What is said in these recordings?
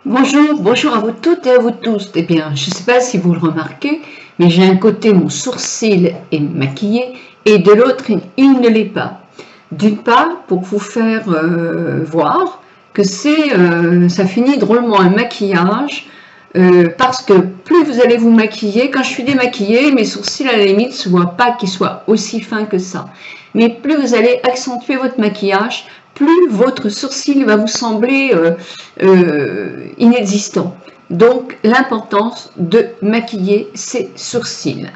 Bonjour, bonjour à vous toutes et à vous tous. Eh bien, je ne sais pas si vous le remarquez, mais j'ai un côté, mon sourcil est maquillé et de l'autre, il ne l'est pas. D'une part, pour vous faire voir que ça finit drôlement un maquillage, parce que plus vous allez vous maquiller, quand je suis démaquillée, mes sourcils à la limite ne se voient pas qu'ils soient aussi fins que ça. Mais plus vous allez accentuer votre maquillage, plus votre sourcil va vous sembler inexistant. Donc, l'importance de maquiller ses sourcils.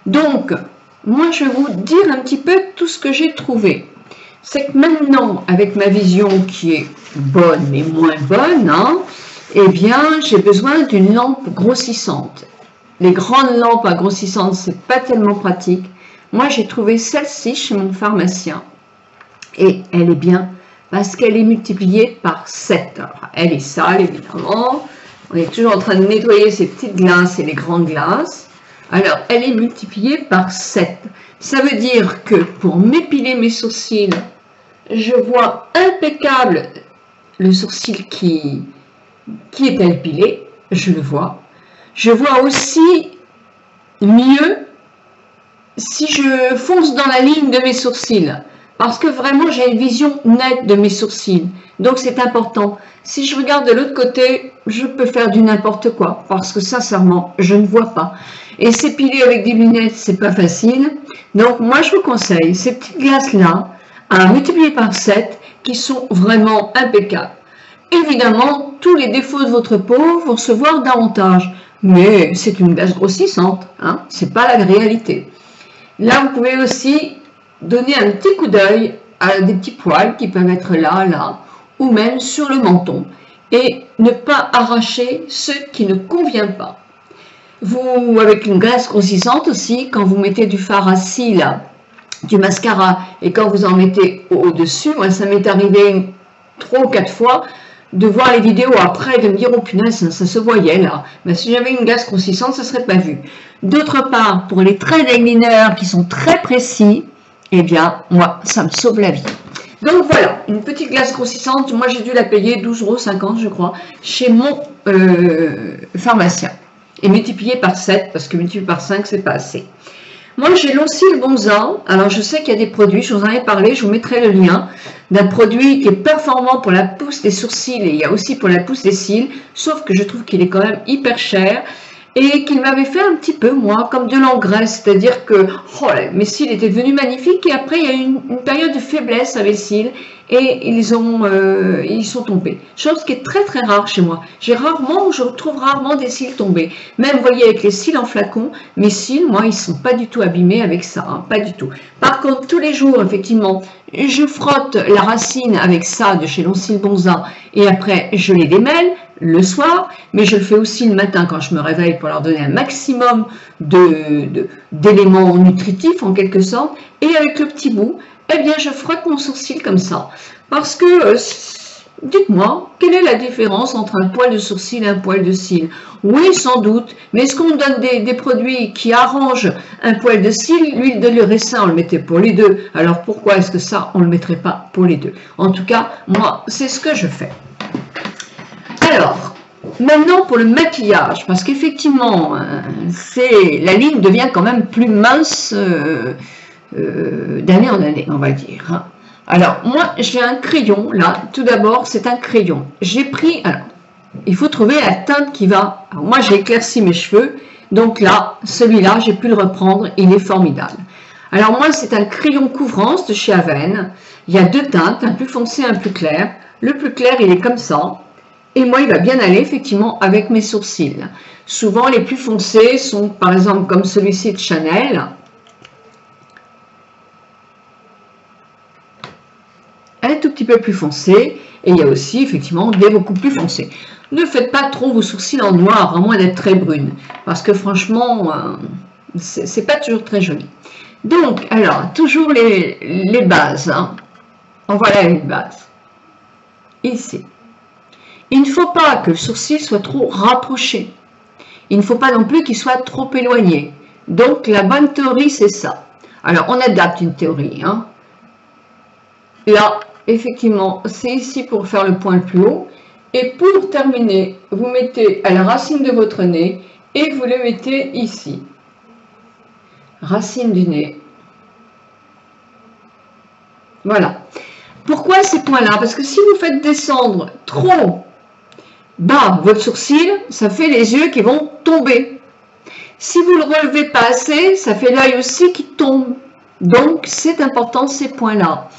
Donc, moi, je vais vous dire un petit peu tout ce que j'ai trouvé. C'est que maintenant, avec ma vision qui est bonne mais moins bonne, eh bien, j'ai besoin d'une lampe grossissante. Les grandes lampes à grossissante, c'est pas tellement pratique. Moi, j'ai trouvé celle-ci chez mon pharmacien. Et elle est bien parce qu'elle est multipliée par 7. Alors, elle est sale, évidemment. On est toujours en train de nettoyer ces petites glaces et les grandes glaces. Alors, elle est multipliée par 7. Ça veut dire que pour m'épiler mes sourcils, je vois impeccable le sourcil qui est à épiler. Je le vois. Je vois aussi mieux si je fonce dans la ligne de mes sourcils. Parce que vraiment, j'ai une vision nette de mes sourcils. Donc, c'est important. Si je regarde de l'autre côté, je peux faire du n'importe quoi. Parce que sincèrement, je ne vois pas. Et s'épiler avec des lunettes, c'est pas facile. Donc, moi, je vous conseille ces petites glaces-là à multiplier par 7 qui sont vraiment impeccables. Évidemment, tous les défauts de votre peau vont se voir davantage. Mais c'est une glace grossissante. C'est pas la réalité. Là, vous pouvez aussi donner un petit coup d'œil à des petits poils qui peuvent être là, ou même sur le menton, et ne pas arracher ce qui ne convient pas. Vous, avec une glace grossissante aussi, quand vous mettez du fard à cils, du mascara, et quand vous en mettez au-dessus, moi ça m'est arrivé 3 ou 4 fois, de voir les vidéos après, de me dire, oh punaise, ça se voyait là. Mais si j'avais une glace grossissante, ça ne serait pas vu. D'autre part, pour les traits d'eyeliner qui sont très précis, eh bien, moi, ça me sauve la vie. Donc voilà, une petite glace grossissante, moi j'ai dû la payer 12,50 € je crois, chez mon pharmacien. Et multiplié par 7, parce que multiplié par 5, c'est pas assez. Moi j'ai l'Oncil Bonza, alors je sais qu'il y a des produits, je vous en ai parlé, je vous mettrai le lien d'un produit qui est performant pour la pousse des sourcils et il y a aussi pour la pousse des cils, sauf que je trouve qu'il est quand même hyper cher. Et qu'il m'avait fait un petit peu, moi, comme de l'engraisse, c'est-à-dire que mes cils étaient devenus magnifiques et après il y a eu une période de faiblesse avec les cils et ils sont tombés. Chose qui est très très rare chez moi. Je retrouve rarement des cils tombés. Même, vous voyez, avec les cils en flacon, mes cils, moi, ils sont pas du tout abîmés avec ça, pas du tout. Par contre, tous les jours, effectivement, je frotte la racine avec ça de chez l'Oncil Bonza et après je les démêle le soir, mais je le fais aussi le matin quand je me réveille pour leur donner un maximum d'éléments nutritifs en quelque sorte. Et avec le petit bout, eh bien je frotte mon sourcil comme ça. Parce que, dites-moi, quelle est la différence entre un poil de sourcil et un poil de cils? Oui, sans doute, mais est-ce qu'on donne des produits qui arrangent un poil de cils? L'huile de ricin, on le mettait pour les deux. Alors pourquoi est-ce que ça, on ne le mettrait pas pour les deux? En tout cas, moi, c'est ce que je fais. Alors, maintenant pour le maquillage, parce qu'effectivement, la ligne devient quand même plus mince d'année en année, on va dire. Alors, moi, j'ai un crayon, là, tout d'abord, c'est un crayon. J'ai pris, alors, il faut trouver la teinte qui va. Alors, moi, j'ai éclairci mes cheveux, donc là, celui-là, j'ai pu le reprendre, il est formidable. Alors, moi, c'est un crayon couvrance de chez Avène. Il y a 2 teintes, un plus foncé, un plus clair. Le plus clair, il est comme ça. Et moi, il va bien aller, effectivement, avec mes sourcils. Souvent, les plus foncés sont, par exemple, comme celui-ci de Chanel. Un tout petit peu plus foncé. Et il y a aussi, effectivement, des beaucoup plus foncés. Ne faites pas trop vos sourcils en noir, à moins d'être très brune. Parce que, franchement, c'est pas toujours très joli. Donc, alors, toujours les bases. En voilà une base. Ici. Il ne faut pas que le sourcil soit trop rapproché. Il ne faut pas non plus qu'il soit trop éloigné. Donc, la bonne théorie, c'est ça. Alors, on adapte une théorie. Là, effectivement, c'est ici pour faire le point le plus haut. Et pour terminer, vous mettez à la racine de votre nez et vous le mettez ici. Racine du nez. Voilà. Pourquoi ces points-là? Parce que si vous faites descendre trop bas votre sourcil, ça fait les yeux qui vont tomber. Si vous ne le relevez pas assez, ça fait l'œil aussi qui tombe. Donc, c'est important ces points-là.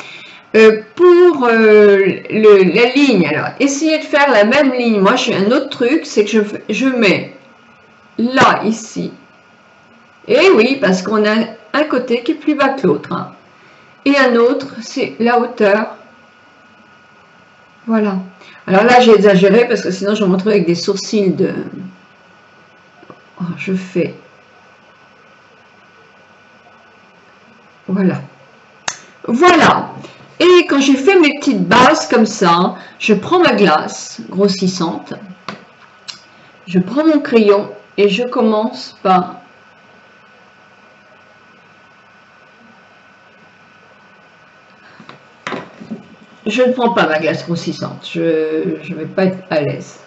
Pour la ligne, alors, essayez de faire la même ligne. Moi, je fais un autre truc, c'est que je mets là, ici. Et oui, parce qu'on a un côté qui est plus bas que l'autre. Hein. Et un autre, c'est la hauteur. Voilà. Alors là, j'ai exagéré parce que sinon, je vais me retrouver avec des sourcils de... Oh, je fais... Voilà. Voilà. Et quand j'ai fait mes petites bases comme ça, je prends ma glace grossissante, je prends mon crayon et je commence par... Je ne prends pas ma glace grossissante, je ne vais pas être à l'aise.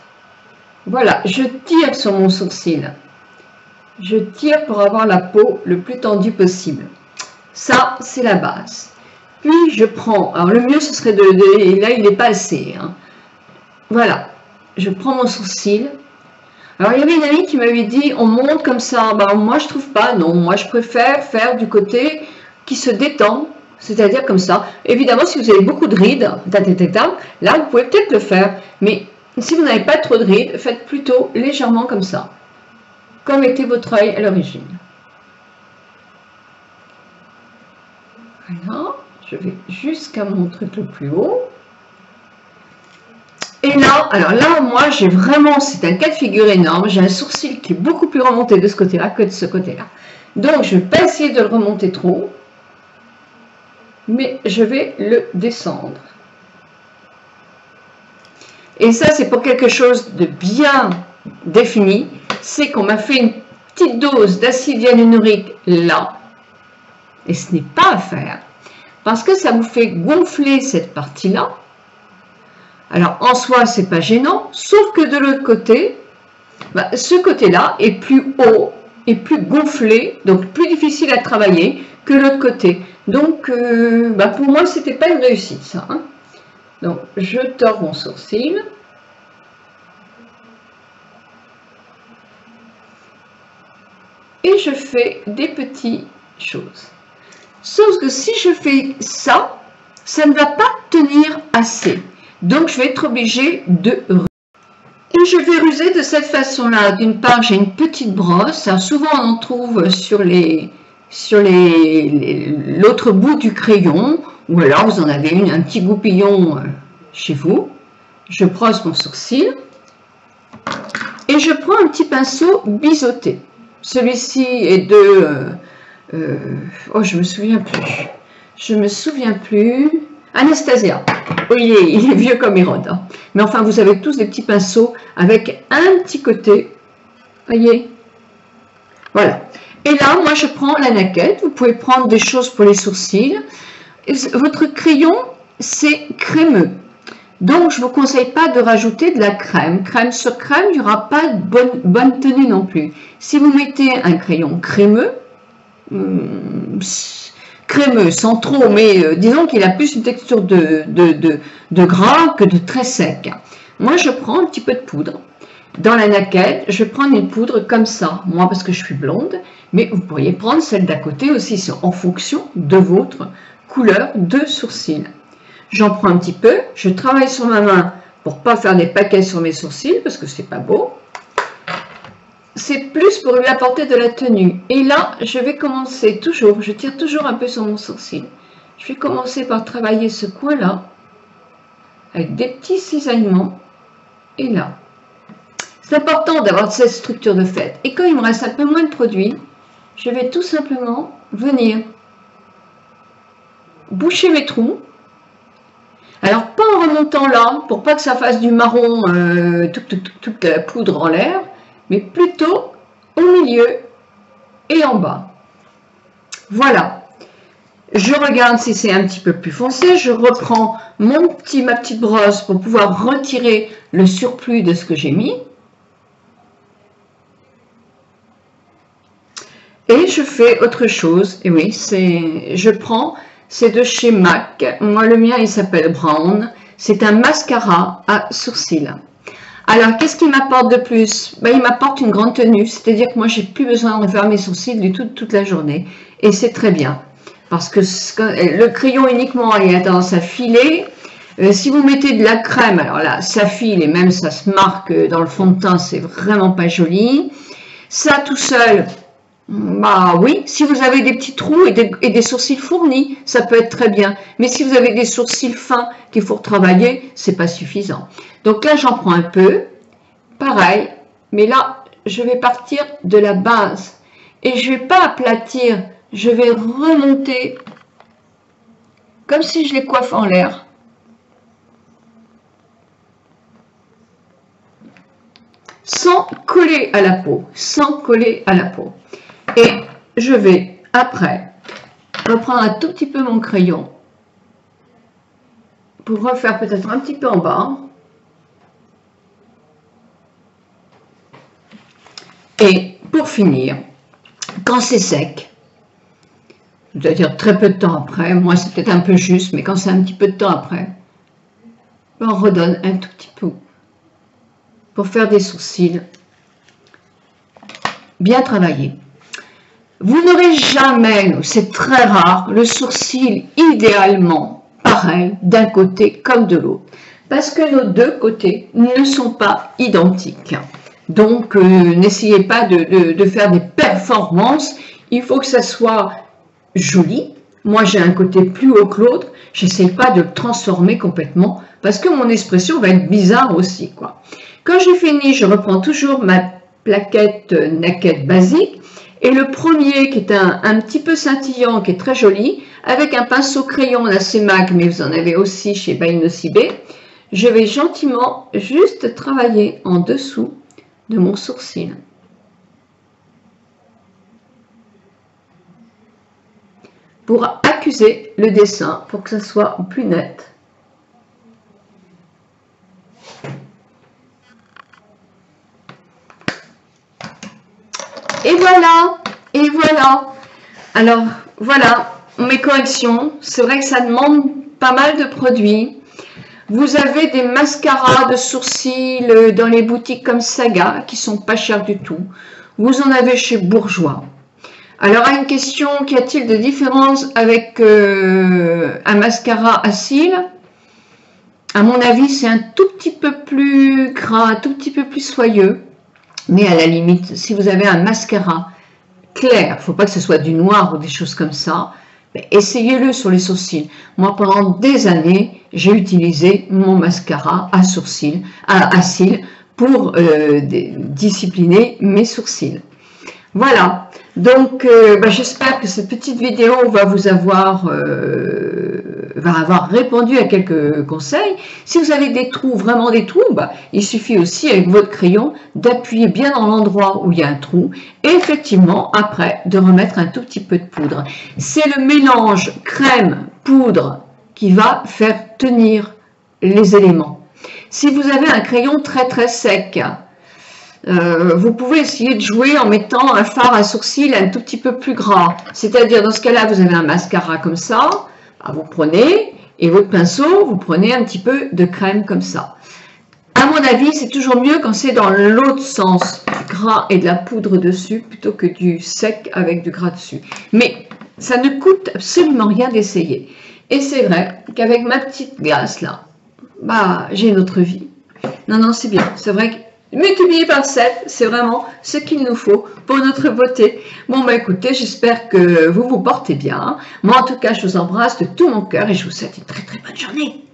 Voilà, je tire sur mon sourcil. Je tire pour avoir la peau le plus tendue possible. Ça, c'est la base. Puis, je prends, alors le mieux, ce serait et là, il n'est pas assez. Hein. Voilà, je prends mon sourcil. Alors, il y avait une amie qui m'avait dit, on monte comme ça. Ben, moi, je trouve pas, non. Moi, je préfère faire du côté qui se détend, c'est-à-dire comme ça. Évidemment, si vous avez beaucoup de rides, là, vous pouvez peut-être le faire. Mais si vous n'avez pas trop de rides, faites plutôt légèrement comme ça, comme était votre œil à l'origine. Voilà, je vais jusqu'à mon truc le plus haut. Et là, alors là, moi, j'ai vraiment, c'est un cas de figure énorme. J'ai un sourcil qui est beaucoup plus remonté de ce côté-là que de ce côté-là. Donc, je ne vais pas essayer de le remonter trop, mais je vais le descendre. Et ça, c'est pour quelque chose de bien défini. C'est qu'on m'a fait une petite dose d'acide hyaluronique là. Et ce n'est pas à faire, parce que ça vous fait gonfler cette partie-là. Alors, en soi, c'est pas gênant, sauf que de l'autre côté, bah, ce côté-là est plus haut et plus gonflé, donc plus difficile à travailler que l'autre côté. Donc, bah, pour moi, c'était pas une réussite, ça. Hein. Donc, je tords mon sourcil. Et je fais des petites choses. Sauf que si je fais ça, ça ne va pas tenir assez. Donc, je vais être obligée de ruser. Et je vais ruser de cette façon-là. D'une part, j'ai une petite brosse. Alors, souvent, on en trouve sur l'autre bout du crayon. Ou alors, vous en avez un petit goupillon chez vous. Je brosse mon sourcil. Et je prends un petit pinceau biseauté. Celui-ci est de... oh, je me souviens plus. Je me souviens plus. Anastasia. Oh, il est vieux comme Hérode. Hein. Mais enfin, vous avez tous des petits pinceaux avec un petit côté. Voyez. Voilà. Et là, moi, je prends la naquette. Vous pouvez prendre des choses pour les sourcils. Votre crayon, c'est crémeux. Donc, je ne vous conseille pas de rajouter de la crème. Crème sur crème, il n'y aura pas de bonne tenue non plus. Si vous mettez un crayon crémeux, sans trop, mais disons qu'il a plus une texture de gras que de très sec. Moi, je prends un petit peu de poudre. Dans la naquette, je prends une poudre comme ça. Moi, parce que je suis blonde, mais vous pourriez prendre celle d'à côté aussi, en fonction de votre couleur de sourcil. J'en prends un petit peu, je travaille sur ma main pour pas faire des paquets sur mes sourcils, parce que c'est pas beau. C'est plus pour lui apporter de la tenue. Et là, je vais commencer toujours, je tire toujours un peu sur mon sourcil. Je vais commencer par travailler ce coin-là, avec des petits cisaillements, et là. C'est important d'avoir cette structure de fait. Et quand il me reste un peu moins de produit, je vais tout simplement venir boucher mes trous. Alors, pas en remontant là, pour pas que ça fasse du marron, toute la poudre en l'air, mais plutôt au milieu et en bas. Voilà. Je regarde si c'est un petit peu plus foncé. Je reprends ma petite brosse pour pouvoir retirer le surplus de ce que j'ai mis. Et je fais autre chose. Et oui, je prends, c'est de chez MAC. Moi, le mien, il s'appelle Brown. C'est un mascara à sourcils. Alors, qu'est-ce qu'il m'apporte de plus? Ben, il m'apporte une grande tenue. C'est-à-dire que moi, j'ai plus besoin de faire mes sourcils du tout toute la journée. Et c'est très bien. Parce que le crayon uniquement, il a tendance à filer. Si vous mettez de la crème, alors là, ça file et même ça se marque dans le fond de teint. C'est vraiment pas joli. Ça, tout seul... Bah oui, si vous avez des petits trous et des sourcils fournis, ça peut être très bien. Mais si vous avez des sourcils fins qu'il faut retravailler, c'est pas suffisant. Donc là, j'en prends un peu, pareil, mais là, je vais partir de la base. Et je vais pas aplatir, je vais remonter comme si je les coiffe en l'air. Sans coller à la peau, sans coller à la peau. Et je vais, après, reprendre un tout petit peu mon crayon pour refaire peut-être un petit peu en bas. Et pour finir, quand c'est sec, c'est-à-dire très peu de temps après, moi c'est peut-être un peu juste, mais quand c'est un petit peu de temps après, on redonne un tout petit peu pour faire des sourcils bien travaillés. Vous n'aurez jamais, c'est très rare, le sourcil idéalement pareil d'un côté comme de l'autre. Parce que nos deux côtés ne sont pas identiques. Donc, n'essayez pas de faire des performances. Il faut que ça soit joli. Moi, j'ai un côté plus haut que l'autre. J'essaie pas de le transformer complètement parce que mon expression va être bizarre aussi, quoi. Quand j'ai fini, je reprends toujours ma plaquette Naked basique. Et le premier qui est un petit peu scintillant, qui est très joli, avec un pinceau crayon, là c'est MAC, mais vous en avez aussi chez By Nocibé, je vais gentiment juste travailler en dessous de mon sourcil. Pour accuser le dessin, pour que ça soit plus net. Et voilà, et voilà. Alors, voilà mes corrections. C'est vrai que ça demande pas mal de produits. Vous avez des mascaras de sourcils dans les boutiques comme Saga, qui sont pas chers du tout. Vous en avez chez Bourjois. Alors, à une question, qu'y a-t-il de différence avec un mascara à cils? À mon avis, c'est un tout petit peu plus gras, un tout petit peu plus soyeux. Mais à la limite, si vous avez un mascara clair, il ne faut pas que ce soit du noir ou des choses comme ça, essayez-le sur les sourcils. Moi, pendant des années, j'ai utilisé mon mascara à sourcils, à cils pour discipliner mes sourcils. Voilà, donc j'espère que cette petite vidéo va vous avoir répondu à quelques conseils. Si vous avez des trous, vraiment des trous, il suffit aussi avec votre crayon d'appuyer bien dans l'endroit où il y a un trou et effectivement après de remettre un tout petit peu de poudre. C'est le mélange crème-poudre qui va faire tenir les éléments. Si vous avez un crayon très très sec, vous pouvez essayer de jouer en mettant un fard à sourcils un tout petit peu plus gras. C'est-à-dire, dans ce cas-là, vous avez un mascara comme ça, vous prenez, et votre pinceau, vous prenez un petit peu de crème comme ça. À mon avis, c'est toujours mieux quand c'est dans l'autre sens, du gras et de la poudre dessus, plutôt que du sec avec du gras dessus. Mais ça ne coûte absolument rien d'essayer. Et c'est vrai qu'avec ma petite glace là, j'ai une autre vie. Non, non, c'est bien. C'est vrai que multiplié par 7, c'est vraiment ce qu'il nous faut pour notre beauté. Bon, écoutez, j'espère que vous vous portez bien. Moi, en tout cas, je vous embrasse de tout mon cœur et je vous souhaite une très très bonne journée.